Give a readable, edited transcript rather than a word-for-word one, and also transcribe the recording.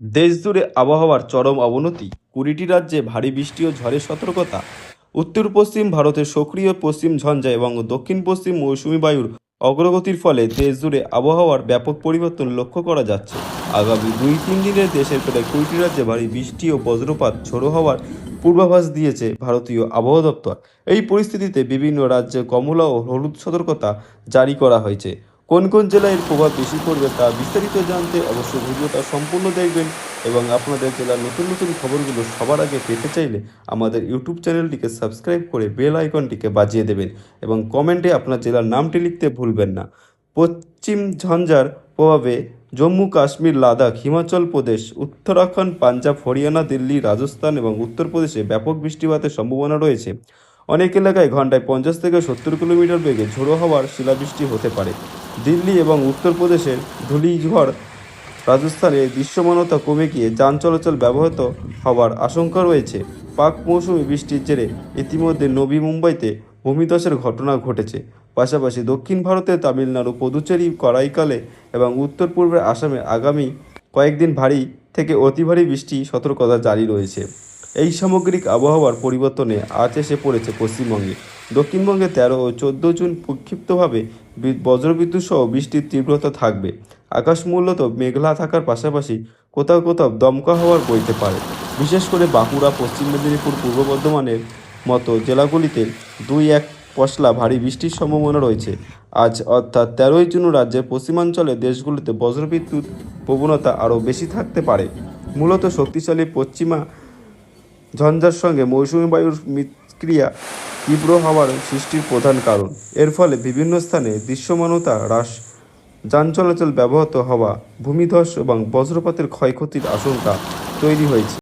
দেশজুড়ে আবহাওয়ার চরম অবনতি, 20টি রাজ্যে ভারী বৃষ্টি ও ঝড়ের সতর্কতা। উত্তর পশ্চিম ভারতের সক্রিয় পশ্চিম ঝঞ্ঝা এবং দক্ষিণ পশ্চিম মৌসুমী বায়ুর অগ্রগতির ফলে দেশজুড়ে আবহাওয়ার ব্যাপক পরিবর্তন লক্ষ্য করা যাচ্ছে। আগামী 2-3 দিনে দেশের প্রায় 20টি রাজ্যে ভারী বৃষ্টি ও বজ্রপাত ঝোড়ো হওয়ার পূর্বাভাস দিয়েছে ভারতীয় আবহাওয়া দপ্তর। এই পরিস্থিতিতে বিভিন্ন রাজ্যে কমলা ও হলুদ সতর্কতা জারি করা হয়েছে। কোন কোন জেলায় এর প্রভাব বেশি পড়বে তা বিস্তারিত জানতে অবশ্যই ভিডিওটা সম্পূর্ণ দেখবেন এবং আপনাদের জেলার নতুন নতুন খবরগুলো সবার আগে পেতে চাইলে আমাদের ইউটিউব চ্যানেলটিকে সাবস্ক্রাইব করে বেল আইকনটিকে বাজিয়ে দেবেন এবং কমেন্টে আপনার জেলার নামটি লিখতে ভুলবেন না। পশ্চিম ঝঞ্ঝার প্রভাবে জম্মু কাশ্মীর, লাদাখ, হিমাচল প্রদেশ, উত্তরাখণ্ড, পাঞ্জাব, হরিয়ানা, দিল্লি, রাজস্থান এবং উত্তরপ্রদেশে ব্যাপক বৃষ্টিপাতের সম্ভাবনা রয়েছে। অনেক এলাকায় ঘন্টায় 50 থেকে 70 কিলোমিটার বেগে ঝোড়ো হওয়ার শিলাবৃষ্টি হতে পারে। দিল্লি এবং উত্তরপ্রদেশের ধূলিঝড়, রাজস্থানে দৃশ্যমানতা কমে গিয়ে যান চলাচল ব্যাহত হওয়ার আশঙ্কা রয়েছে। পাক মৌসুমি বৃষ্টির জেরে ইতিমধ্যে নবী মুম্বাইতে ভূমিধসের ঘটনা ঘটেছে। পাশাপাশি দক্ষিণ ভারতে তামিলনাড়ু, পুদুচেরি, করাইকালে এবং উত্তর পূর্বের আসামে আগামী কয়েকদিন ভারী থেকে অতি ভারী বৃষ্টি সতর্কতা জারি রয়েছে। এই সামগ্রিক আবহাওয়ার পরিবর্তনে আজ এসে পড়েছে পশ্চিমবঙ্গে। দক্ষিণবঙ্গে 13 ও 14 জুন প্রক্ষিপ্তভাবে বজ্রবিদ্যুৎ সহ বৃষ্টির তীব্রতা থাকবে। আকাশ মূলত মেঘলা থাকার পাশাপাশি কোথাও কোথাও দমকা হাওয়া বইতে পারে। বিশেষ করে বাঁকুড়া, পশ্চিম মেদিনীপুর, পূর্ব বর্ধমানের মতো জেলাগুলিতে 2-1 পশলা ভারী বৃষ্টির সম্ভাবনা রয়েছে। আজ অর্থাৎ 13ই জুন রাজ্যের পশ্চিমাঞ্চলের দেশগুলিতে বজ্রবিদ্যুৎ প্রবণতা আরও বেশি থাকতে পারে। মূলত শক্তিশালী পশ্চিমা ঝঞ্ঝার সঙ্গে মৌসুমী বায়ুর মিতক্রিয়া তীব্র হাওয়ার সৃষ্টির প্রধান কারণ। এর ফলে বিভিন্ন স্থানে দৃশ্যমানতা হ্রাস, যান চলাচল ব্যাহত হওয়া, ভূমিধস এবং বজ্রপাতের ক্ষয়ক্ষতির আশঙ্কা তৈরি হয়েছে।